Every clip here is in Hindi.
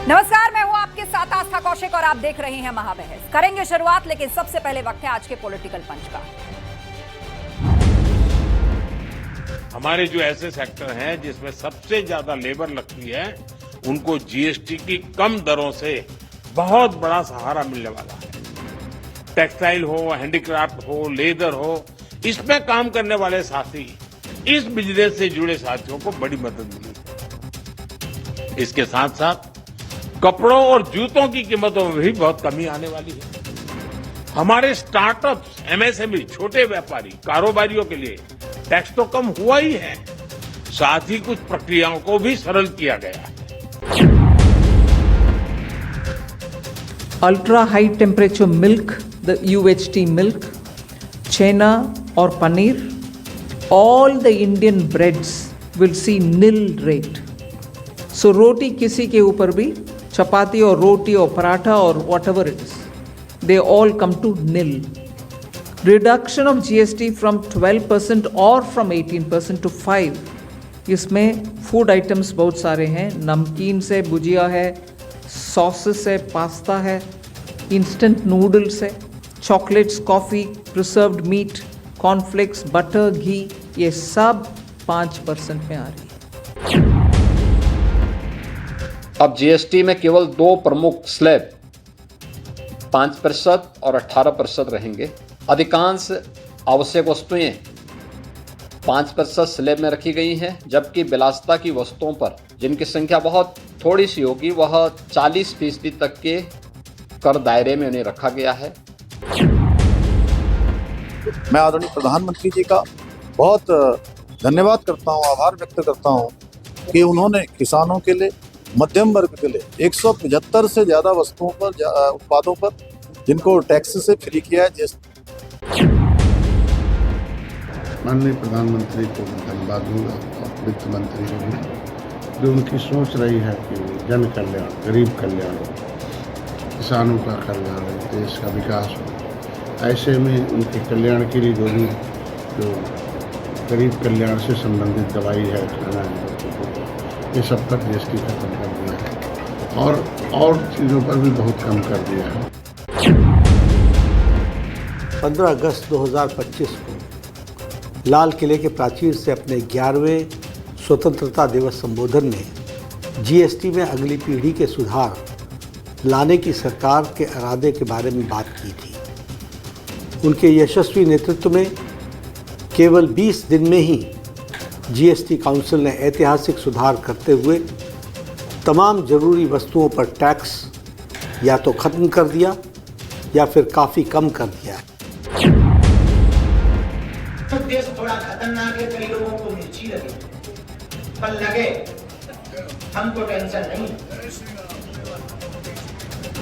नमस्कार, मैं हूं आपके साथ आस्था कौशिक और आप देख रहे हैं महाबहस। करेंगे शुरुआत, लेकिन सबसे पहले वक्त है आज के पॉलिटिकल पंच का। हमारे जो ऐसे सेक्टर हैं जिसमें सबसे ज्यादा लेबर लगती है, उनको जीएसटी की कम दरों से बहुत बड़ा सहारा मिलने वाला है। टेक्सटाइल हो, हैंडीक्राफ्ट हो, लेदर हो, इसमें काम करने वाले साथी, इस बिजनेस से जुड़े साथियों को बड़ी मदद मिली। इसके साथ साथ कपड़ों और जूतों की कीमतों में भी बहुत कमी आने वाली है। हमारे स्टार्टअप्स, एमएसएमई, छोटे व्यापारी, कारोबारियों के लिए टैक्स तो कम हुआ ही है, साथ ही कुछ प्रक्रियाओं को भी सरल किया गया है। Ultra high temperature milk, the UHT milk, chena or paneer, all the Indian breads will see nil rate. So roti किसी के ऊपर भी, चपाती और रोटी और पराठा और whatever it is, they all come to nil. Reduction of GST from 12% or from 18% to 5. इसमें फूड आइटम्स बहुत सारे हैं, नमकीन से भुजिया है, सॉसेस है, पास्ता है, इंस्टेंट नूडल्स है, chocolates, coffee, preserved meat, cornflakes, butter, घी, ये सब 5% में आ रही है। अब जीएसटी में केवल दो प्रमुख स्लैब 5% और 18% रहेंगे। अधिकांश आवश्यक वस्तुएं 5% स्लैब में रखी गई हैं, जबकि विलासिता की वस्तुओं पर, जिनकी संख्या बहुत थोड़ी सी होगी, वह 40% तक के कर दायरे में उन्हें रखा गया है। मैं आदरणीय प्रधानमंत्री जी का बहुत धन्यवाद करता हूं, आभार व्यक्त करता हूं कि उन्होंने किसानों के लिए, मध्यम वर्ग के लिए 175 से ज्यादा वस्तुओं पर, उत्पादों पर, जिनको टैक्स से फ्री किया है। माननीय प्रधानमंत्री को धन्यवाद दूंगा और वित्त मंत्री को भी, जो उनकी सोच रही है कि जन कल्याण, गरीब कल्याण, किसानों का कल्याण, देश का विकास हो। ऐसे में उनके कल्याण के लिए जो गरीब कल्याण से संबंधित दवाई है, खाना है, ये सब पर जीएसटी खत्म कर दिया है और चीज़ों पर भी बहुत कम कर दिया है। 15 अगस्त 2025 को लाल किले के प्राचीर से अपने 11वें स्वतंत्रता दिवस संबोधन में जीएसटी में अगली पीढ़ी के सुधार लाने की सरकार के इरादे के बारे में बात की थी। उनके यशस्वी नेतृत्व में केवल 20 दिन में ही जीएसटी काउंसिल ने ऐतिहासिक सुधार करते हुए तमाम जरूरी वस्तुओं पर टैक्स या तो खत्म कर दिया या फिर काफ़ी कम कर दिया है। देश थोड़ा खतरनाक है, कई लोगों को मिर्ची लगे, पर लगे, हमको टेंशन नहीं।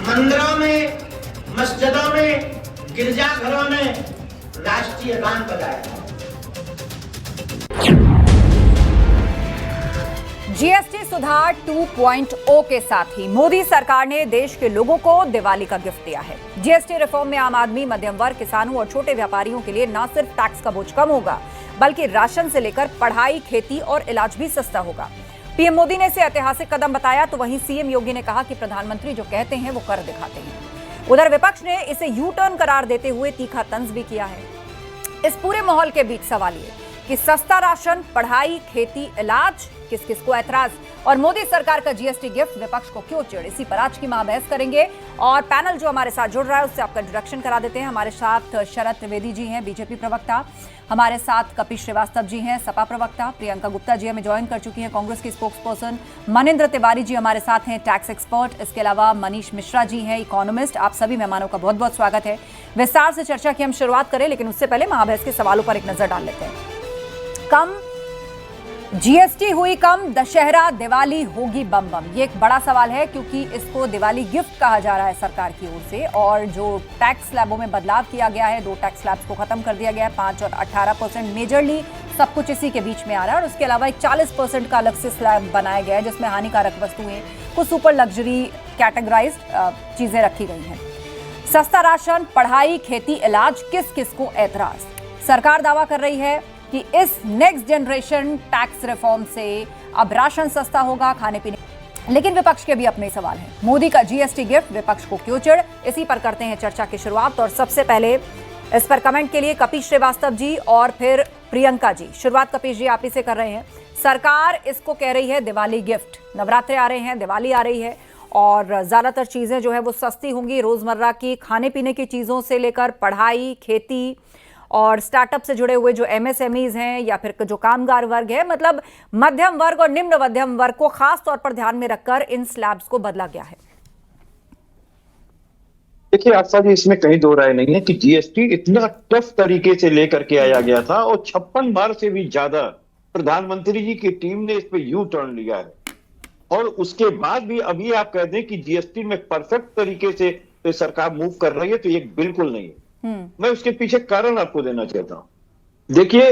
मंदिरों में, मस्जिदों में, गिरजाघरों में राष्ट्रीय गान बजाया। जीएसटी सुधार 2.0 के साथ ही मोदी सरकार ने देश के लोगों को दिवाली का गिफ्ट दिया है। जीएसटी रिफॉर्म में आम आदमी, मध्यम वर्ग, किसानों और छोटे व्यापारियों के लिए न सिर्फ टैक्स का बोझ कम होगा, बल्कि राशन से लेकर पढ़ाई, खेती और इलाज भी सस्ता होगा। पीएम मोदी ने इसे ऐतिहासिक कदम बताया, तो वहीं सीएम योगी ने कहा कि प्रधानमंत्री जो कहते हैं वो कर दिखाते हैं। उधर विपक्ष ने इसे यू टर्न करार देते हुए तीखा तंज भी किया है। इस पूरे माहौल के बीच सवाल ये कि सस्ता राशन, पढ़ाई, खेती, इलाज, किस किस को ऐतराज, और मोदी सरकार का जीएसटी गिफ्ट विपक्ष को क्यों चिढ़, इसी पर आज की महाबहस करेंगे। और पैनल जो हमारे साथ जुड़ रहा है उससे आपका इंट्रोडक्शन करा देते हैं। हमारे साथ शरद त्रिवेदी जी हैं, बीजेपी प्रवक्ता, हमारे साथ कपिल श्रीवास्तव जी हैं, सपा प्रवक्ता, प्रियंका गुप्ता जी हमें ज्वाइन कर चुकी हैं, कांग्रेस की स्पोक्सपर्सन, मनिंद्र तिवारी जी हमारे साथ हैं, टैक्स एक्सपर्ट, इसके अलावा मनीष मिश्रा जी हैं, इकोनॉमिस्ट। आप सभी मेहमानों का बहुत बहुत स्वागत है। विस्तार से चर्चा की हम शुरुआत करें, लेकिन उससे पहले महाबहस के सवालों पर एक नजर डाल लेते हैं। कम जीएसटी हुई कम, दशहरा दिवाली होगी बम बम, ये एक बड़ा सवाल है, क्योंकि इसको दिवाली गिफ्ट कहा जा रहा है सरकार की ओर से। और जो टैक्स स्लैबों में बदलाव किया गया है, 2 टैक्स स्लैब्स को खत्म कर दिया गया है, 5 और 18%, मेजरली सब कुछ इसी के बीच में आ रहा है। और उसके अलावा एक 40% का अलग से स्लैब बनाया गया है, जिसमें हानिकारक वस्तुएं, कुछ सुपर लग्जरी कैटेगराइज्ड चीजें रखी गई हैं। सस्ता राशन, पढ़ाई, खेती, इलाज, किस किस को ऐतराज। सरकार दावा कर रही है कि इस नेक्स्ट जनरेशन टैक्स रिफॉर्म से अब राशन सस्ता होगा, खाने पीने। लेकिन विपक्ष के भी अपने सवाल हैं। मोदी का जीएसटी गिफ्ट विपक्ष को क्यों चिढ़, इसी पर करते हैं चर्चा की शुरुआत। और सबसे पहले इस पर कमेंट के लिए कपीश श्रीवास्तव जी और फिर प्रियंका जी। शुरुआत कपीश जी आप ही से कर रहे हैं। सरकार इसको कह रही है दिवाली गिफ्ट, नवरात्रे आ रहे हैं, दिवाली आ रही है और ज्यादातर चीजें जो है वो सस्ती होंगी, रोजमर्रा की खाने पीने की चीजों से लेकर पढ़ाई, खेती और स्टार्टअप से जुड़े हुए जो एमएसएमईज हैं या फिर जो कामगार वर्ग है, मतलब मध्यम वर्ग और निम्न मध्यम वर्ग को खास तौर पर ध्यान में रखकर इन स्लैब्स को बदला गया है। देखिए आस्था जी, इसमें कहीं दो राय नहीं है कि जीएसटी इतना टफ तरीके से लेकर के आया गया था और 56 बार से भी ज्यादा प्रधानमंत्री जी की टीम ने इस पे यू टर्न लिया है। और उसके बाद भी अभी आप कह दें कि जीएसटी में परफेक्ट तरीके से सरकार मूव कर रही है, तो ये बिल्कुल नहीं है। मैं उसके पीछे कारण आपको देना चाहता हूं। देखिए,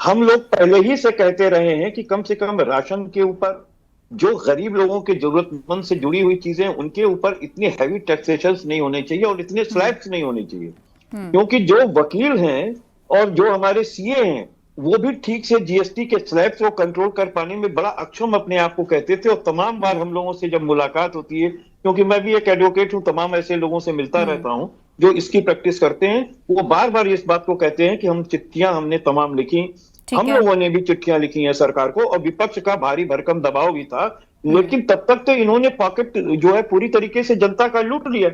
हम लोग पहले ही से कहते रहे हैं कि कम से कम राशन के ऊपर, जो गरीब लोगों के जरूरतमंद से जुड़ी हुई चीजें, उनके ऊपर इतने हैवी टैक्सेशन नहीं होने चाहिए और इतने स्लैब्स नहीं होने चाहिए। क्योंकि जो वकील हैं और जो हमारे सीए हैं, वो भी ठीक से जीएसटी के स्लैब्स को कंट्रोल कर पाने में बड़ा अक्षम अपने आप को कहते थे। और तमाम बार हम लोगों से जब मुलाकात होती है, क्योंकि मैं भी एक एडवोकेट हूं, तमाम ऐसे लोगों से मिलता रहता हूं जो इसकी प्रैक्टिस करते हैं, वो बार बार इस बात को कहते हैं कि हम चिट्ठियां हमने तमाम लिखी, हम लोगों ने भी चिट्ठियां लिखी हैं सरकार को, और विपक्ष का भारी भरकम दबाव भी था, लेकिन तब तक तो इन्होंने पॉकेट जो है पूरी तरीके से जनता का लूट लिया।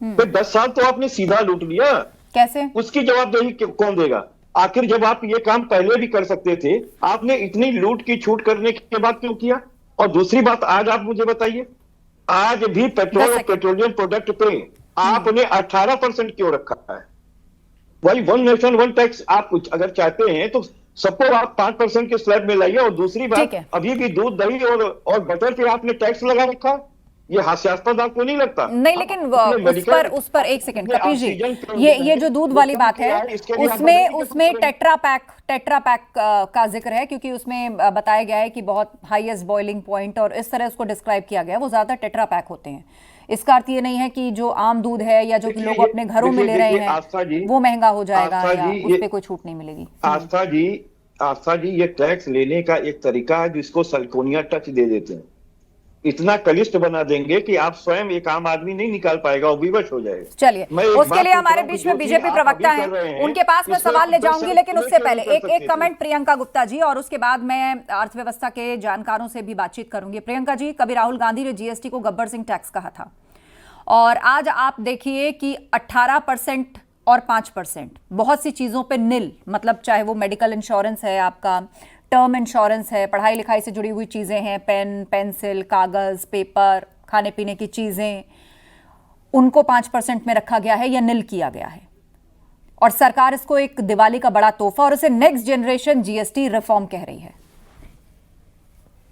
तो 10 साल तो आपने सीधा लूट लिया, कैसे? उसकी जवाबदेही कौन देगा? आखिर जब आप ये काम पहले भी कर सकते थे, आपने इतनी लूट की छूट करने के बाद क्यों किया? और दूसरी बात, आज आप मुझे बताइए, आज भी पेट्रोल और पेट्रोलियम प्रोडक्ट पे आपने 18% क्यों रखा है? वही वन नेशन वन टैक्स आप कुछ अगर चाहते हैं तो सबको आप 5% के स्लैब में लाइए। और दूसरी बात, अभी भी दूध, दही और बटर पे आपने टैक्स लगा रखा। ये हास्यास्पद आपको नहीं लगता? नहीं, लेकिन उस पर एक सेकंड कपीश जी, ये जो दूध वाली बात है, उसमें टेट्रा पैक का जिक्र है, क्योंकि उसमें बताया गया है कि बहुत हाईएस्ट बॉइलिंग पॉइंट और इस तरह उसको डिस्क्राइब किया गया है, वो ज्यादा टेट्रा पैक होते हैं। इसका अर्थ ये नहीं है कि जो आम दूध है या जो लोग अपने घरों में ले रहे हैं वो महंगा हो जाएगा या उस पर कोई छूट नहीं मिलेगी। आस्था जी, ये टैक्स लेने का एक तरीका है जिसको सल्कोनिया टच दे देते हैं। इतना कलिष्ठ बना देंगे कि आप स्वयं एक आम आदमी नहीं निकाल पाएगा, वो विवश हो जाएगा। चलिए, उसके लिए हमारे बीच में बीजेपी प्रवक्ता हैं, उनके पास मैं सवाल ले जाऊंगी, लेकिन उससे पहले एक कमेंट प्रियंका गुप्ता जी, और उसके बाद मैं अर्थव्यवस्था के जानकारों से भी बातचीत करूंगी। प्रियंका जी, कभी राहुल गांधी ने जीएसटी को गब्बर सिंह टैक्स कहा था, और आज आप देखिए कि 18% और 5%, बहुत सी चीजों पे निल, मतलब चाहे वो मेडिकल इंश्योरेंस है, आपका टर्म इंश्योरेंस है, पढ़ाई लिखाई से जुड़ी हुई चीजें हैं, पेन, पेंसिल, कागज, पेपर, खाने पीने की चीजें, उनको 5% में रखा गया है या निल किया गया है। और सरकार इसको एक दिवाली का बड़ा तोहफा और उसे नेक्स्ट जनरेशन जीएसटी रिफॉर्म कह रही है।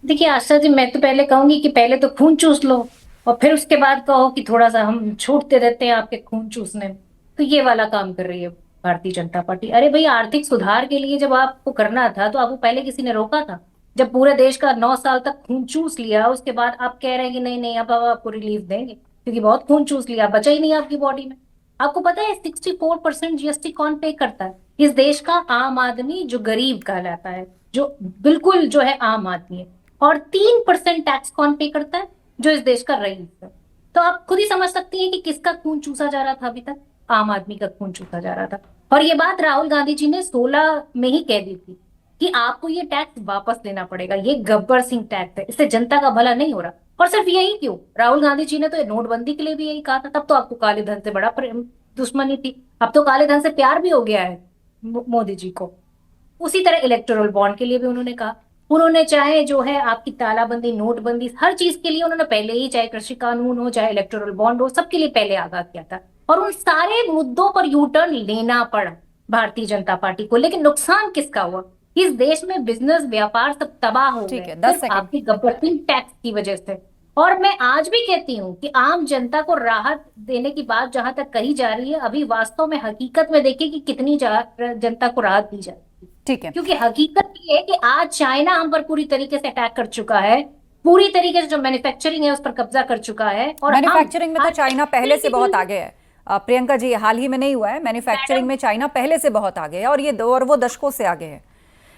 देखिए आशा जी, मैं तो पहले कहूंगी कि पहले तो खून चूस लो और फिर उसके बाद कहो कि थोड़ा सा हम छूटते रहते हैं आपके खून चूसने में। तो ये वाला काम कर रही है भारतीय जनता पार्टी। अरे भाई, आर्थिक सुधार के लिए जब आपको करना था तो आपको पहले किसी ने रोका था? जब पूरे देश का 9 साल तक खून चूस लिया, उसके बाद आप कह रहे हैं कि नहीं अब आपको रिलीफ देंगे क्योंकि बहुत खून चूस लिया, बचा ही नहीं आपकी बॉडी में। आपको पता है 64% जीएसटी कौन पे करता है? इस देश का आम आदमी, जो गरीब कहलाता है, जो बिल्कुल जो है आम आदमी है। और 3% टैक्स कौन पे करता है? जो इस देश का रईस है। तो आप खुद ही समझ सकती हैं कि किसका खून चूसा जा रहा था अभी तक? आम आदमी का खून चूसा जा रहा था। और ये बात राहुल गांधी जी ने 16 में ही कह दी थी कि आपको ये टैक्स वापस लेना पड़ेगा, ये गब्बर सिंह टैक्स है, इससे जनता का भला नहीं हो रहा। और सिर्फ यही क्यों, राहुल गांधी जी ने तो नोटबंदी के लिए भी यही कहा था। तब तो आपको काले धन से बड़ा दुश्मनी थी, अब तो काले धन से प्यार भी हो गया है मोदी जी को। उसी तरह इलेक्टोरल बॉन्ड के लिए भी उन्होंने कहा। उन्होंने चाहे जो है आपकी तालाबंदी, नोटबंदी, हर चीज के लिए उन्होंने पहले ही, चाहे कृषि कानून हो, चाहे इलेक्टोरल बॉन्ड हो, सबके लिए पहले आगाह किया था। और उन सारे मुद्दों पर यू टर्न लेना पड़ा भारतीय जनता पार्टी को। लेकिन नुकसान किसका हुआ? इस देश में बिजनेस, व्यापार सब तबाह हो गए आपकी गब्बर सिंह टैक्स की वजह से। और मैं आज भी कहती हूँ कि आम जनता को राहत देने की बात जहां तक कही जा रही है, अभी वास्तव में हकीकत में देखिए कि कितनी जनता को राहत दी जाती है। ठीक है, क्योंकि हकीकत ये है कि आज चाइना हम पर पूरी तरीके से अटैक कर चुका है, पूरी तरीके से जो मैन्युफैक्चरिंग है उस पर कब्जा कर चुका है। और मैन्युफैक्चरिंग में तो चाइना पहले से बहुत आगे है प्रियंका जी, हाल ही में नहीं हुआ है। मैन्युफैक्चरिंग में चाइना पहले से बहुत आगे है और वो दशकों से आगे है।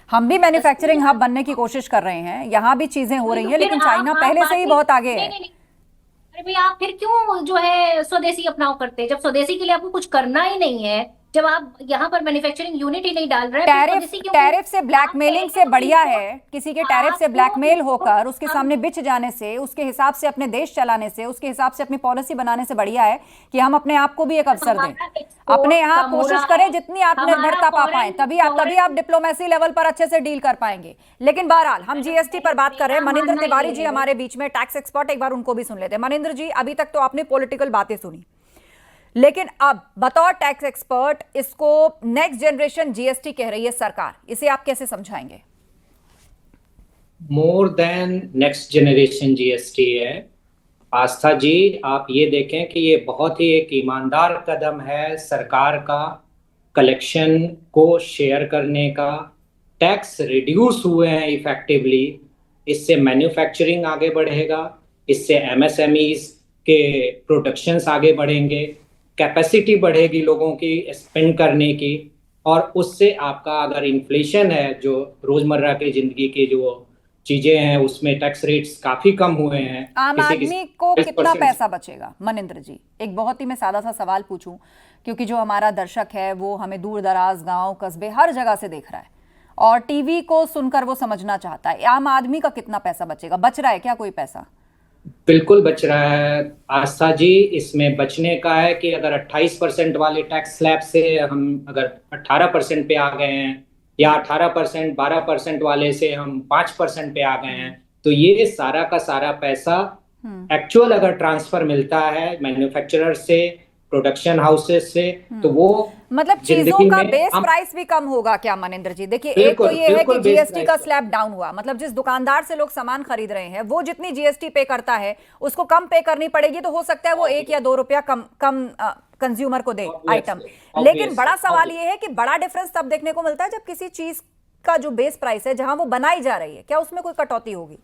हम भी मैन्युफैक्चरिंग हब बनने की कोशिश कर रहे हैं, यहाँ भी चीजें हो रही हैं, लेकिन चाइना पहले से ही बहुत आगे है। नहीं। अरे भाई, आप फिर क्यों जो है स्वदेशी अपनाव करते हैं, जब स्वदेशी के लिए आपको कुछ करना ही नहीं है, जब आप यहाँ पर मैन्युफैक्चरिंग यूनिट ही नहीं डाल रहे हैं, फिर टैरिफ स्वदेशी क्यों? टैरिफ से ब्लैकमेलिंग से बढ़िया है, किसी के टैरिफ से आप ब्लैकमेल क्यों- होकर उसके हम- सामने बिछ जाने से, उसके हिसाब से अपने देश चलाने से, उसके हिसाब से अपनी पॉलिसी बनाने से बढ़िया है कि हम अपने आप को भी एक अवसर दें, हमारा export अपने यहाँ कम हो कोशिश रहा करें है, जितनी आत्मनिर्भरता पा पाए, तभी आप डिप्लोमेसी लेवल पर अच्छे से डील कर पाएंगे। लेकिन बहरहाल हम जीएसटी पर बात कर रहे हैं। मनिंदर तिवारी जी हमारे बीच में, टैक्स एक्सपर्ट, एक बार उनको भी सुन लेते हैं। मनिंदर जी, अभी तक तो आपने पॉलिटिकल बातें सुनी, लेकिन अब बतौर टैक्स एक्सपर्ट इसको नेक्स्ट जनरेशन जीएसटी कह रही है सरकार, इसे आप कैसे समझाएंगे? More than next generation GST है आस्था जी। आप ये देखें कि ये बहुत ही एक ईमानदार कदम है सरकार का, कलेक्शन को शेयर करने का। टैक्स रिड्यूस हुए हैं इफेक्टिवली, इससे मैन्युफैक्चरिंग आगे बढ़ेगा, इससे एमएसएमईज के प्रोडक्शंस आगे बढ़ेंगे, कैपेसिटी बढ़ेगी लोगों की स्पेंड करने की, और उससे आपका अगर इन्फ्लेशन है, जो रोजमर्रा की जिंदगी की जो चीजें हैं उसमें टैक्स रेट्स काफी कम हुए हैं। आम आदमी को कितना 40% पैसा बचेगा? मनिंदर जी, एक बहुत ही मैं सादा सा सवाल पूछूं, क्योंकि जो हमारा दर्शक है वो हमें दूर दराज, गांव, कस्बे, हर जगह से देख रहा है और टीवी को सुनकर वो समझना चाहता है। आम आदमी का कितना पैसा बचेगा? बच रहा है क्या कोई पैसा? बिल्कुल बच रहा है आस्था जी। इसमें बचने का है कि अगर 28% वाले टैक्स स्लैब से हम अगर 18% पे आ गए हैं, या 18% 12% वाले से हम 5% पे आ गए हैं, तो ये सारा का सारा पैसा एक्चुअल अगर ट्रांसफर मिलता है मैन्युफैक्चरर से, प्रोडक्शन हाउसेस से, तो वो मतलब चीजों जिंदगी का में बेस हम- प्राइस भी कम होगा क्या मनिंदर जी? देखिए, एक बिल्कुल, तो ये है कि बिल्कुल बेस जीएसटी का प्राइस। स्लैब डाउन हुआ, मतलब जिस दुकानदार से लोग सामान खरीद रहे हैं वो जितनी जीएसटी पे करता है उसको कम पे करनी पड़ेगी, तो हो सकता है वो 1 या 2 रुपया कम कंज्यूमर को दे आइटम। लेकिन बड़ा सवाल ये है कि बड़ा डिफरेंस तब देखने को मिलता है जब किसी चीज का जो बेस प्राइस है, जहां वो बनाई जा रही है, क्या उसमें कोई कटौती होगी?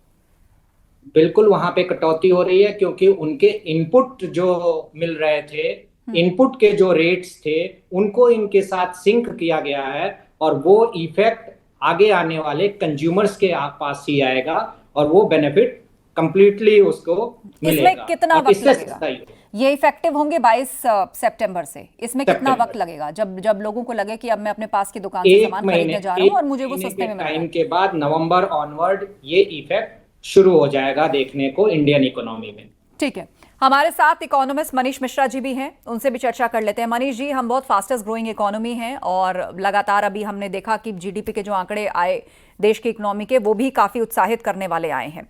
बिल्कुल वहां पे कटौती हो रही है, क्योंकि उनके इनपुट जो मिल रहे थे, इनपुट के जो रेट्स थे, उनको इनके साथ सिंक किया गया है, और वो इफेक्ट आगे आने वाले कंज्यूमर्स के पास ही आएगा, और वो बेनिफिट कंप्लीटली उसको मिलेगा। इसमें कितना और वक्त इससे लगेगा? सस्ता ही होगा। ये इफेक्टिव होंगे 22 सितंबर से। इसमें कितना सितंबर वक्त लगेगा जब लोगों को लगे कि अब मैं अपने पास की दुकान से सामान खरीदने जा रहा हूँ और मुझे वो सस्ते में मिल रहा टाइम है? के बाद नवंबर ऑनवर्ड ये इफेक्ट शुरू हो जाएगा देखने को इंडियन इकोनॉमी में। ठीक है, हमारे साथ इकोनॉमिस्ट मनीष मिश्रा जी भी हैं, उनसे भी चर्चा कर लेते हैं। मनीष जी, हम बहुत फास्टेस्ट ग्रोइंग इकोनॉमी हैं और लगातार अभी हमने देखा कि जीडीपी के जो आंकड़े आए देश की इकोनॉमी के, वो भी काफी उत्साहित करने वाले आए हैं।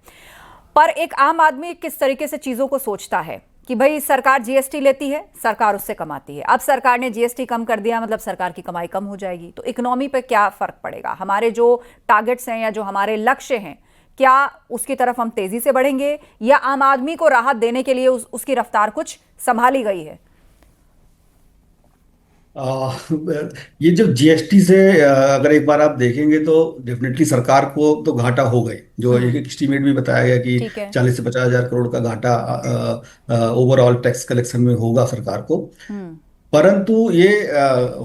पर एक आम आदमी किस तरीके से चीजों को सोचता है कि भाई सरकार जीएसटी लेती है, सरकार उससे कमाती है, अब सरकार ने जीएसटी कम कर दिया मतलब सरकार की कमाई कम हो जाएगी, तो इकोनॉमी पे क्या फर्क पड़ेगा? हमारे जो टारगेट्स हैं या जो हमारे लक्ष्य हैं, क्या उसकी तरफ हम तेजी से बढ़ेंगे, या आम आदमी को राहत देने के लिए उसकी रफ्तार कुछ संभाली गई है? ये जो जीएसटी से अगर एक बार आप देखेंगे तो डेफिनेटली सरकार को तो घाटा हो गई, जो एक एस्टीमेट भी बताया गया कि ठीक है। 40 से 50 हजार करोड़ का घाटा ओवरऑल टैक्स कलेक्शन में होगा सरकार को। परंतु ये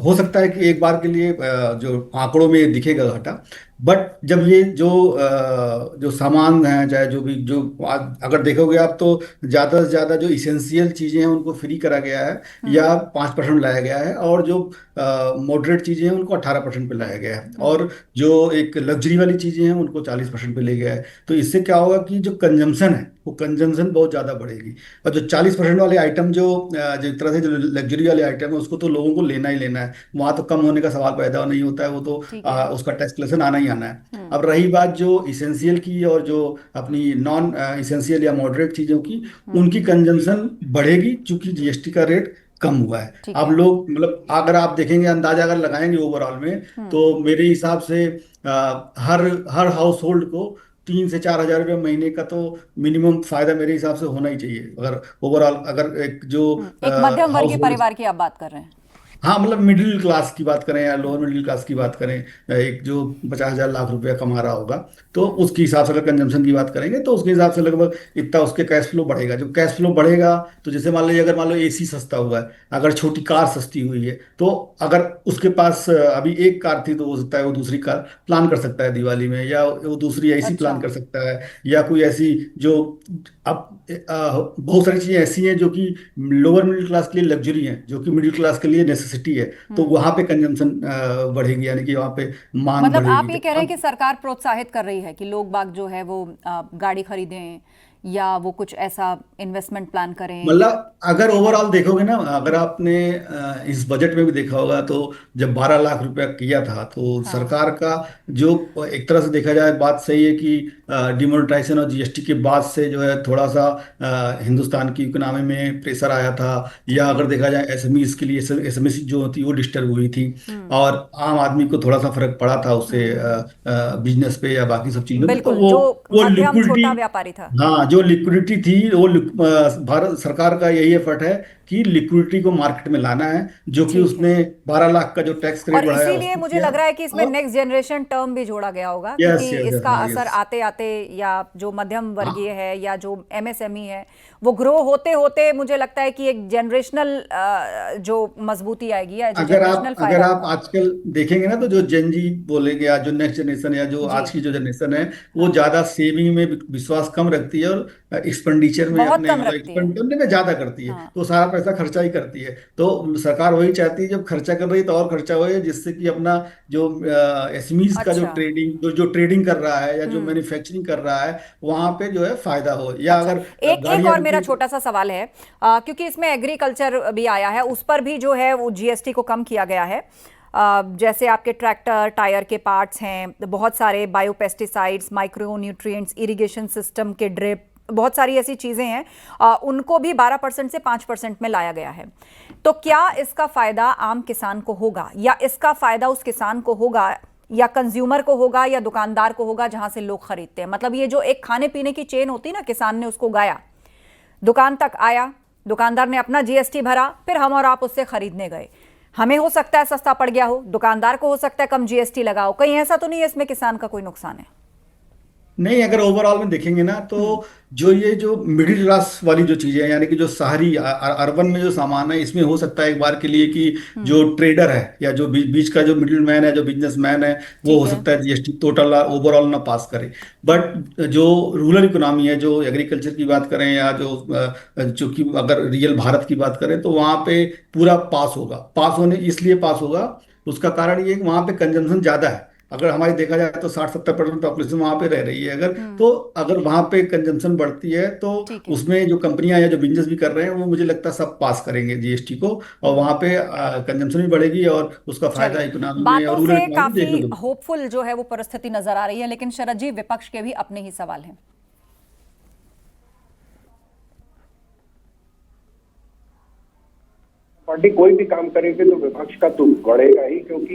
हो सकता है कि एक बार के लिए जो आंकड़ों में दिखेगा घाटा, बट जब ये जो सामान है, चाहे जो भी, जो अगर देखोगे आप तो ज़्यादा से ज़्यादा जो इसेंशियल चीज़ें हैं उनको फ्री करा गया है या 5% लाया गया है, और जो मॉडरेट चीज़ें हैं उनको 18% पे लाया गया है, और जो एक लग्जरी वाली चीज़ें हैं उनको 40% पे ले गया है। तो इससे क्या होगा कि जो कंजम्पशन है वो कंजम्पशन बहुत ज़्यादा बढ़ेगी, और जो 40% वाले आइटम जो जिस तरह से जो लग्जरी वाले आइटम है उसको तो लोगों को लेना ही लेना है, वहाँ तो कम होने का सवाल पैदा नहीं होता है, वो तो उसका टैक्स कलेक्शन आना ही आना है। अब रही बात जो इसेंशियल की और जो अपनी नॉन इसेंशियल या मॉडरेट चीज़ों की, उनकी कंजम्पशन बढ़ेगी चूंकि जीएसटी का रेट कम हुआ है। अब लोग, मतलब अगर आप देखेंगे, अंदाजा अगर लगाएंगे ओवरऑल में, तो मेरे हिसाब से हर हाउस होल्ड को 3 से 4 हजार रुपये महीने का तो मिनिमम फायदा मेरे हिसाब से होना ही चाहिए। अगर ओवरऑल अगर एक जो एक मध्यम वर्गीय परिवार की आप बात कर रहे हैं? हाँ मतलब मिडिल क्लास की बात करें या लोअर मिडिल क्लास की बात करें, एक जो 50,000 लाख रुपया कमा रहा होगा, तो उसके हिसाब से अगर कंजम्पशन की बात करेंगे तो उसके हिसाब से लगभग इतना उसके कैश फ्लो बढ़ेगा। जब कैश फ्लो बढ़ेगा तो जैसे मान लीजिए अगर मान लो एसी सस्ता हुआ है, अगर छोटी कार सस्ती हुई है, तो अगर उसके पास अभी एक कार थी तो हो सकता है वो दूसरी कार प्लान कर सकता है दिवाली में, या वो दूसरी ऐसी अच्छा। प्लान कर सकता है, या कोई ऐसी जो अब बहुत सारी चीजें ऐसी हैं जो कि लोअर मिडिल क्लास के लिए लग्जरी हैं, जो कि मिडिल क्लास के लिए नेसेसिटी है, तो वहां पे कंजम्पशन बढ़ेगी, यानी कि वहां पे मांग मतलब आप बढ़ेगी। ये कह रहे हैं कि सरकार प्रोत्साहित कर रही है कि लोग बाग जो है वो गाड़ी खरीदें या वो कुछ ऐसा इन्वेस्टमेंट प्लान करें। मतलब अगर ओवरऑल देखोगे ना, अगर आपने इस बजट में भी देखा होगा, तो जब 12 लाख रुपया किया था तो हाँ। सरकार का जो एक तरह से देखा जाए बात सही है कि डिमोनेटाइजेशन और जीएसटी के बाद से जो है थोड़ा सा हिंदुस्तान की इकोनॉमी में प्रेशर आया था, या अगर देखा जाए एसएमईज के लिए एसएमई जो थी वो डिस्टर्ब हुई थी, और आम आदमी को थोड़ा सा फर्क पड़ा था उससे बिजनेस पे या बाकी सब चीजों पे, तो बिल्कुल, वो जो वो मध्यम लिक्विडिटी, छोटा व्यापारी था। हाँ जो लिक्विडिटी थी वो भारत सरकार का यही एफर्ट है कि लिक्विडिटी को मार्केट में लाना है, जो कि ठीक है। उसने 12 लाख का जो टैक्स और क्रेडिट बढ़ाया इसीलिए उसको मुझे किया। लग रहा है कि इसमें और नेक्स्ट जनरेशन टर्म भी जोड़ा गया होगा, यस क्योंकि यस यस, इसका हाँ असर यस, आते आते या जो मध्यम वर्गीय हाँ है या जो एमएसएमई है वो ग्रो होते होते मुझे लगता है कि एक जनरेशनल जो मजबूती आएगी या जो जनरेशनल अगर फायदा आप होगा। आजकल देखेंगे ना, तो जो जेनजी बोलेंगे या जो नेक्स्ट जनरेशन या जो जी। आज की जो जनरेशन है, वो हाँ, ज्यादा सेविंग में विश्वास कम रखती है, और एक्सपेंडिचर में बहुत अपने कम मतलब रखती है। एक्सपेंड करने में ज्यादा करती है, हाँ। तो सारा पैसा खर्चा ही करती है। तो सरकार वही चाहती है जब खर्चा कर रही है तो और खर्चा हो, जिससे कि अपना जो एसएमईज का जो अच्छा। ट्रेडिंग जो ट्रेडिंग कर रहा है या जो हम्म। मैन्युफैक्चरिंग कर रहा है, वहां पे जो है फायदा हो, या अच्छा, अगर एक एक गाड़ियां और मेरा बिके तो। छोटा सा सवाल है, क्योंकि इसमें एग्रीकल्चर भी आया है, उस पर भी जो है वो जीएसटी को कम किया गया है। जैसे आपके ट्रैक्टर टायर के पार्ट्स हैं, बहुत सारे biopesticides, micro nutrients, irrigation system के ड्रिप, बहुत सारी ऐसी चीज़ें हैं, उनको भी 12% से 5% में लाया गया है। तो क्या इसका फ़ायदा आम किसान को होगा, या इसका फ़ायदा उस किसान को होगा या कंज्यूमर को होगा या दुकानदार को होगा जहां से लोग खरीदते हैं? मतलब ये जो एक खाने पीने की चेन होती है ना, किसान ने उसको उगाया, दुकान तक आया, दुकानदार ने अपना जीएसटी भरा, फिर हम और आप उससे खरीदने गए। हमें हो सकता है सस्ता पड़ गया हो, दुकानदार को हो सकता है कम जीएसटी लगाओ। कहीं ऐसा तो नहीं है इसमें किसान का कोई नुकसान है? नहीं, अगर ओवरऑल में देखेंगे ना, तो जो ये जो मिडिल क्लास वाली जो चीजें हैं, यानी कि जो शहरी अर्बन में जो सामान है, इसमें हो सकता है एक बार के लिए कि जो ट्रेडर है या जो बीच का जो मिडिल मैन है, जो बिजनेसमैन है, वो ठीक हो है। सकता है जीएसटी टोटल ओवरऑल ना पास करे। बट जो रूरल इकोनॉमी है, जो एग्रीकल्चर की बात करें, या जो कि अगर रियल भारत की बात करें, तो वहाँ पे पूरा पास होगा। पास होने इसलिए पास होगा, उसका कारण ये है कि वहाँ पे कंजम्पशन ज्यादा है। अगर हमारी देखा जाए तो 60-70% पॉपुलेशन वहां पे रह रही है, अगर तो अगर वहां पे कंजम्पशन बढ़ती है तो ठीक है। उसमें जो कंपनियां या जो बिजनेस भी कर रहे हैं, वो मुझे लगता है सब पास करेंगे जीएसटी को, और वहां पे कंजम्पशन भी बढ़ेगी और उसका फायदा चलिए, इकोनॉमी में और बातों रूरल से इकोनॉमी में काफी देखने को मिलेगा। होपफुल जो है वो परिस्थिति नजर आ रही है, लेकिन शरद जी, विपक्ष के भी अपने ही सवाल हैं। पार्टी कोई भी काम करेगी तो विपक्ष का तो बढ़ेगा ही, क्योंकि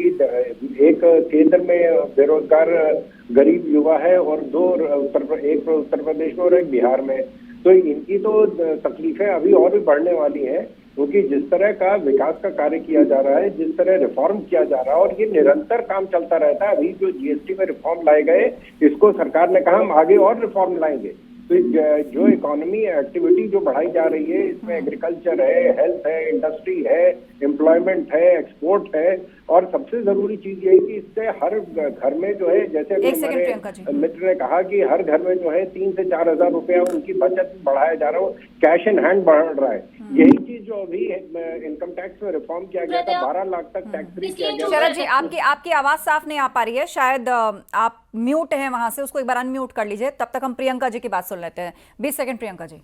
एक केंद्र में बेरोजगार गरीब युवा है और एक उत्तर प्रदेश में और एक बिहार में, तो इनकी तो तकलीफें अभी और भी बढ़ने वाली हैं, क्योंकि जिस तरह का विकास का कार्य किया जा रहा है, जिस तरह रिफॉर्म किया जा रहा है, और ये निरंतर काम चलता रहता है। अभी जो जीएसटी में रिफॉर्म लाए गए, इसको सरकार ने कहा हम आगे और रिफॉर्म लाएंगे। तो जो इकोनॉमी एक्टिविटी जो बढ़ाई जा रही है, इसमें एग्रीकल्चर है, हेल्थ है, इंडस्ट्री है, एम्प्लॉयमेंट है, एक्सपोर्ट है, और सबसे जरूरी चीज ये है कि इससे हर घर में जो है, जैसे हमारे मित्र ने कहा कि हर घर में जो है 3 से 4 हजार रुपया उनकी बचत बढ़ाया जा रहा है, कैश इन हैंड बढ़ रहा है। यही चीज जो अभी इनकम टैक्स में रिफॉर्म किया गया था, 12 लाख तक टैक्स फ्री किया गया। शरद जी, आपकी आवाज साफ नहीं आ पा रही है, शायद आप म्यूट हैं वहां से, उसको एक बार अनम्यूट कर लीजिए। तब तक हम प्रियंका जी की बात सुन लेते हैं। 20 सेकंड प्रियंका जी,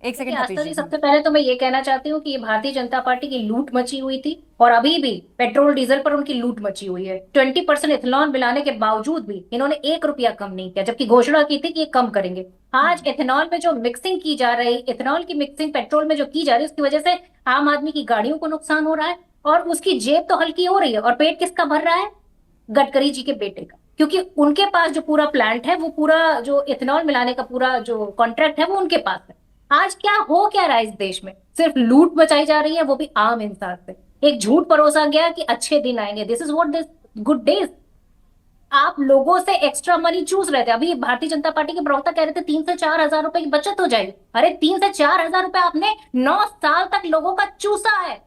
1 सेकंड। आस्था जी, सबसे पहले तो मैं ये कहना चाहती हूँ कि ये भारतीय जनता पार्टी की लूट मची हुई थी, और अभी भी पेट्रोल डीजल पर उनकी लूट मची हुई है। 20% इथेनॉल मिलाने के बावजूद भी इन्होंने 1 रुपया कम नहीं किया, जबकि घोषणा की थी कि ये कम करेंगे। आज इथेनॉल में जो मिक्सिंग की जा रही, इथेनॉल की मिक्सिंग पेट्रोल में जो की जा रही है, उसकी वजह से आम आदमी की गाड़ियों को नुकसान हो रहा है, और उसकी जेब तो हल्की हो रही है। और पेट किसका भर रहा है? गडकरी जी के बेटे का, क्योंकि उनके पास जो पूरा प्लांट है, वो पूरा जो इथेनॉल मिलाने का पूरा जो कॉन्ट्रैक्ट है, वो उनके पास है। आज क्या रहा है इस देश में? सिर्फ लूट मचाई जा रही है, वो भी आम इंसान से। एक झूठ परोसा गया कि अच्छे दिन आएंगे, this is what this good days. आप लोगों से एक्स्ट्रा मनी चूस रहे थे। अभी भारतीय जनता पार्टी के प्रवक्ता कह रहे थे 3 से 4 हजार रुपए की बचत हो जाएगी। अरे 3 से 4 हजार रुपए आपने 9 साल तक लोगों का चूसा है।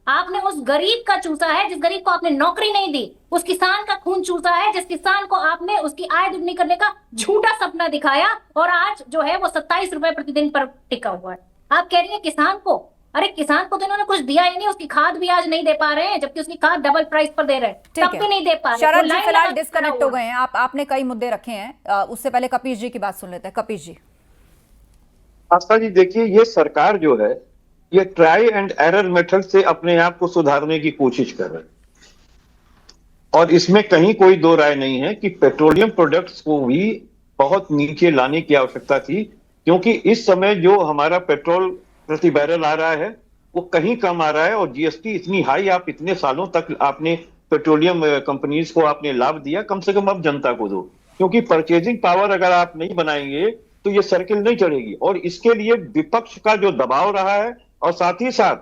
आपने उस गरीब का चूसा है जिस गरीब को आपने नौकरी नहीं दी, उस किसान का खून चूसा है जिस किसान को आपने उसकी आय दुगनी करने का झूठा सपना दिखाया, और आज जो है वो 27 रुपए प्रतिदिन पर टिका हुआ है। आप कह रही है किसान को, अरे किसान को तो इन्होंने कुछ दिया ही नहीं, उसकी खाद भी आज नहीं दे पा रहे हैं, जबकि उसकी खाद डबल प्राइस पर दे रहे हैं, तब भी नहीं दे पा रहे। शरद जी फिलहाल डिस्कनेक्ट हो गए हैं। आपने कई मुद्दे रखे हैं, उससे पहले कपीश जी की बात सुन लेते हैं। कपीश जी। आस्था जी देखिए, ये सरकार जो है ये ट्राई एंड एरर मेथड से अपने आप को सुधारने की कोशिश कर रहे हैं, और इसमें कहीं कोई दो राय नहीं है कि पेट्रोलियम प्रोडक्ट्स को भी बहुत नीचे लाने की आवश्यकता थी, क्योंकि इस समय जो हमारा पेट्रोल प्रति बैरल आ रहा है वो कहीं कम आ रहा है, और जीएसटी इतनी हाई, आप इतने सालों तक आपने पेट्रोलियम कंपनीज को आपने लाभ दिया, कम से कम अब जनता को दो, क्योंकि परचेजिंग पावर अगर आप नहीं बनाएंगे तो ये सर्किल नहीं चढ़ेगी। और इसके लिए विपक्ष का जो दबाव रहा है, और साथ ही साथ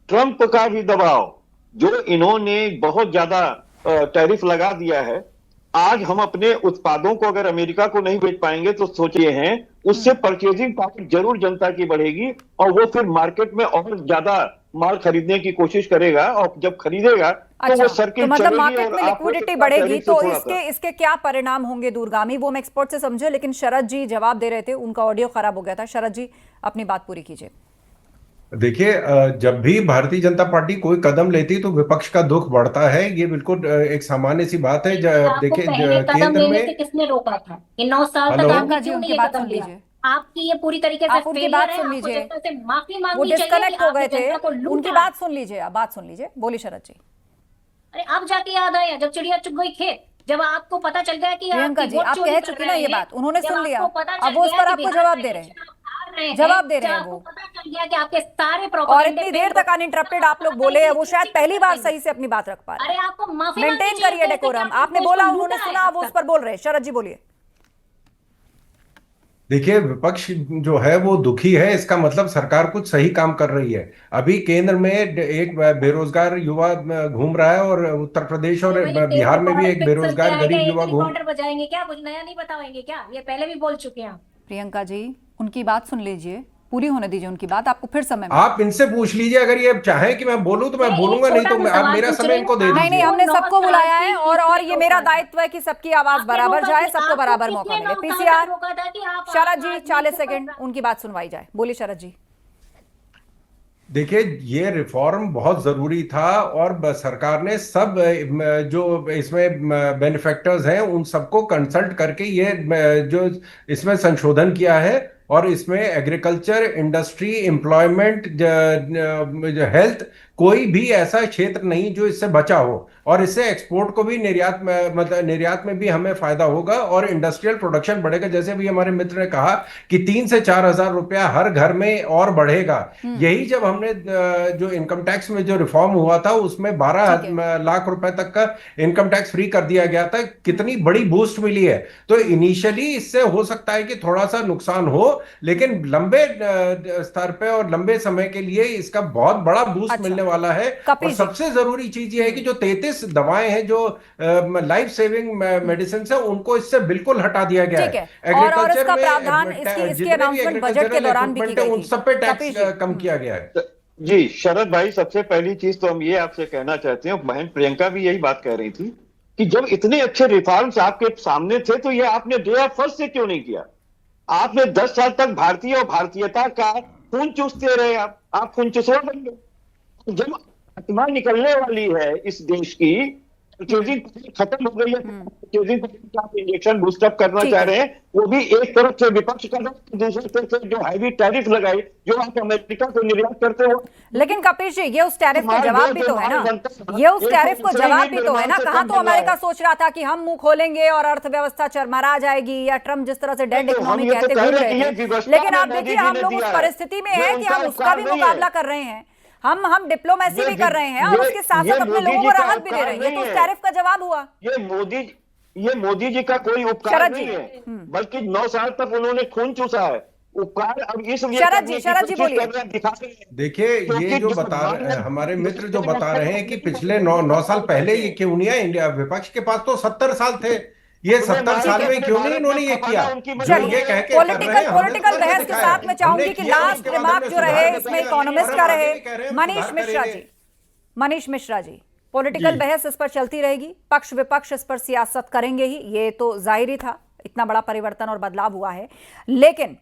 ट्रंप का भी दबाव, जो इन्होंने बहुत ज्यादा टैरिफ लगा दिया है, आज हम अपने उत्पादों को अगर अमेरिका को नहीं बेच पाएंगे तो सोचिए हैं उससे परचेजिंग पावर जरूर जनता की बढ़ेगी, और वो फिर मार्केट में और ज्यादा माल खरीदने की कोशिश करेगा, और जब खरीदेगा तो वो सर्किल तो मतलब चलेगी मार्केट और में आपको लिक्विडिटी उसका बढ़ेगी, टैरिफ से तो थोड़ा सा। इसके क्या परिणाम होंगे दूरगामी, वो हम एक्सपर्ट से समझे, लेकिन शरद जी जवाब दे रहे थे, उनका ऑडियो खराब हो गया था। शरद जी अपनी बात पूरी कीजिए। देखिए, जब भी भारतीय जनता पार्टी कोई कदम लेती तो विपक्ष का दुख बढ़ता है, ये बिल्कुल एक सामान्य सी बात है। देखिए केंद्र में किसने रोका था? ये 9 साल तक आपने क्यों नहीं ये कदम लिया? आपकी ये पूरी तरीके से आप उनकी बात सुन लीजिए, माफी मांगनी वो डिस्कनेक्ट हो गए थे, चाहिए। उनकी बात सुन लीजिए, आप बात सुन लीजिए। बोलिए शरद जी। अरे अब जाके याद आया जब चिड़िया चुग गई खेत, जब आपको पता चल गया कि प्रियंका जी आप कह चुकी ना ये बात, उन्होंने सुन लिया, अब वो उस पर आपको जवाब दे रहे हैं, जवाब दे रहे हैं वो। पता चल गया कि आपके सारे और इतनी देर तक अनइंटरप्टेड आप लोग बोले हैं, वो शायद पहली बार सही से अपनी बात रख पा रहे हैं। अरे आपको माफी मेंटेन करिए डेकोरम। आपने बोला, उन्होंने सुना, वो उस पर बोल रहे हैं। शरद जी बोलिए। देखिए, विपक्ष जो है वो दुखी है, इसका मतलब सरकार कुछ सही काम कर रही है। अभी केंद्र में एक बेरोजगार युवा घूम रहा है, और उत्तर प्रदेश और बिहार में भी एक बेरोजगार गरीब युवा घूम। बजाएंगे क्या? कुछ नया नहीं बताएंगे क्या? ये पहले भी बोल चुके हैं। प्रियंका जी उनकी बात सुन लीजिए, पूरी होने दीजिए उनकी बात, आपको फिर समय आप इनसे पूछ लीजिए, अगर ये चाहें कि मैं बोलूं तो मैं बोलूंगा, नहीं तो आप मेरा समय इनको दे दीजिए। नहीं, हमने सबको बुलाया है, और ये मेरा दायित्व है कि सबकी आवाज बराबर जाए, सबको बराबर मौका मिले। पीसीआर शरद जी 40 सेकंड उनकी बात सुनवाई जाए। बोलिए शरद जी। देखिए, ये रिफॉर्म बहुत जरूरी था, और सरकार ने सब जो इसमें बेनिफिक्टर्स हैं उन सबको कंसल्ट करके ये जो इसमें संशोधन किया है, और इसमें एग्रीकल्चर, इंडस्ट्री, एम्प्लॉयमेंट, हेल्थ, कोई भी ऐसा क्षेत्र नहीं जो इससे बचा हो, और इससे एक्सपोर्ट को भी निर्यात में, मतलब निर्यात में भी हमें फायदा होगा, और इंडस्ट्रियल प्रोडक्शन बढ़ेगा। जैसे भी हमारे मित्र ने कहा कि 3 से 4 हजार रुपया हर घर में और बढ़ेगा। यही जब हमने जो इनकम टैक्स में जो रिफॉर्म हुआ था उसमें 12 लाख रुपए तक का इनकम टैक्स फ्री कर दिया गया था, कितनी बड़ी बूस्ट मिली है। तो इनिशियली इससे हो सकता है कि थोड़ा सा नुकसान हो, लेकिन लंबे स्तर पे और लंबे समय के लिए इसका बहुत बड़ा बूस्ट मिलने वाला है। और सबसे जरूरी चीज ये है कि जो 33 दवाएं हैं जो लाइफ सेविंग मेडिसिन है, उनको इससे बिल्कुल हटा दिया गया है। एग्रीकल्चर में इसकी अनाउंसमेंट बजट के दौरान भी की गई थी, उन सब पे टैक्स कम किया गया है। जी शरद भाई, सबसे पहली चीज तो हम ये आपसे कहना चाहते हैं, बहन प्रियंका भी यही बात कह रही थी कि जब इतने अच्छे रिफॉर्म्स आपके सामने थे तो ये आपने डे ऑफ फर्स्ट से क्यों नहीं किया? आपने 10 साल तक भारतीय और भारतीयता का खून चूसते रहे, आप खून चूसवा बन गए। जब आत्मा निकलने वाली है इस देश की, खत्म हो गई है, आप इंजेक्शन बूस्टअप करना चाह रहे हैं, वो भी एक तरफ से विपक्ष का, दूसरी तरफ से जो हैवी टैरिफ लगाई जो आप अमेरिका को निर्यात करते हो। लेकिन कपिश जी, ये उस टैरिफ का जवाब भी तो है ना, ये उस टैरिफ को जवाब भी तो है ना। कहाँ तो अमेरिका सोच रहा था कि हम मुंह खोलेंगे और अर्थव्यवस्था चरमरा जाएगी, या ट्रम्प जिस तरह से डेड इकोनॉमी कहते घूम रहे थे। लेकिन आप देखिए, हम लोग उस परिस्थिति में है कि हम उसका भी मुकाबला कर रहे हैं, हम डिप्लोमेसी भी कर रहे हैं, और उसके साथ साथ अपने लोगों को राहत भी दे रहे हैं। ये तो उस टैरिफ का जवाब हुआ। ये मोदी जी का कोई उपकार नहीं है, बल्कि 9 साल तक उन्होंने खून चूसा है। उपकार अब इस लिए शरद करने जी, की शरद जी कोशिश बोलिए। कर रहे हैं, दिखा रहे हैं। देखिए क्योंकि ये जो जिस बता रहे मामले हैं में हमारे मित्र जो मुख्यमंत्री बता रहे हैं कि महोदय पिछले 9 साल पहले ये क्यों नहीं है, इंडिया विपक्ष के पास तो 70 साल थे, ये 70 साल में क्यों नहीं इन्होंने ये किया जो ये कह के कर रहे हैं। पॉलिटिकल बहस के साथ मैं चाहूंगी कि लास्ट रिमार्क जो रहे इसमें इकोनॉमिस्ट का रहे मनीष मिश्रा जी। मनीष मिश्रा जी, पॉलिटिकल बहस इस पर चलती रहेगी, पक्ष विपक्ष इस पर सियासत करेंगे ही, ये तो जाहिर ही था, इतना बड़ा परिवर्तन और बदलाव हुआ है। लेकिन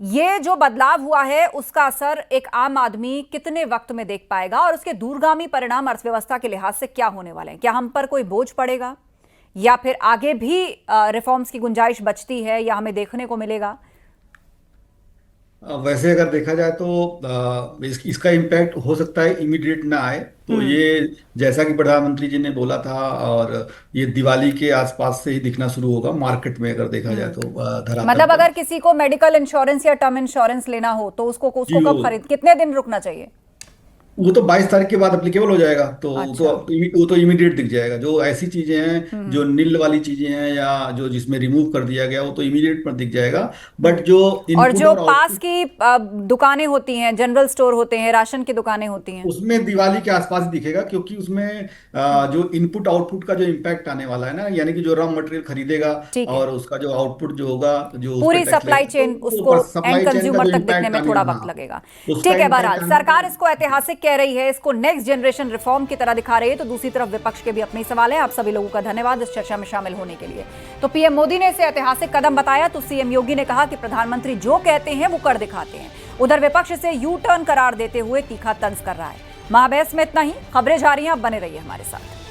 ये जो बदलाव हुआ है उसका असर एक आम आदमी कितने वक्त में देख पाएगा और उसके दूरगामी परिणाम अर्थव्यवस्था के लिहाज से क्या होने वाले हैं? क्या हम पर कोई बोझ पड़ेगा या फिर आगे भी रिफॉर्म्स की गुंजाइश बचती है या हमें देखने को मिलेगा? वैसे अगर देखा जाए तो इसका इम्पैक्ट हो सकता है इमीडिएट ना आए, तो ये जैसा कि प्रधानमंत्री जी ने बोला था, और ये दिवाली के आसपास से ही दिखना शुरू होगा मार्केट में अगर देखा जाए तो धरातल मतलब पर। अगर किसी को मेडिकल इंश्योरेंस या टर्म इंश्योरेंस लेना हो तो उसको कब खरीद, कितने दिन रुकना चाहिए? वो तो 22 तारीख के बाद एप्लीकेबल हो जाएगा, तो अच्छा। वो तो इमीडिएट दिख जाएगा। जो ऐसी चीजें हैं जो नील वाली चीजें हैं या जो जिसमें रिमूव कर दिया गया वो तो इमीडिएट पर दिख जाएगा। बट जो और जो पास की दुकानें होती हैं, जनरल स्टोर होते हैं, राशन की दुकानें होती हैं, उसमें दिवाली के आसपास दिखेगा, क्योंकि उसमें जो इनपुट आउटपुट का जो इम्पैक्ट आने वाला है ना, यानी कि जो रॉ मटेरियल खरीदेगा और उसका जो आउटपुट जो होगा, जो पूरी सप्लाई चेन उसको एंड कंज्यूमर तक दिखने में थोड़ा वक्त लगेगा। ठीक है, बहरहाल सरकार इसको ऐतिहासिक कह रही है, इसको नेक्स्ट जनरेशन रिफॉर्म की तरह दिखा रही है, तो दूसरी तरफ विपक्ष के भी अपने सवाल हैं। आप सभी लोगों का धन्यवाद इस चर्चा में शामिल होने के लिए। तो पीएम मोदी ने इसे ऐतिहासिक कदम बताया, तो सीएम योगी ने कहा कि प्रधानमंत्री जो कहते हैं वो कर दिखाते हैं। उधर विपक्ष इसे यू टर्न करार देते हुए तीखा तंज कर रहा है। महाबहस में इतना ही, खबरें जारी हैं, आप बने रहिए हमारे साथ।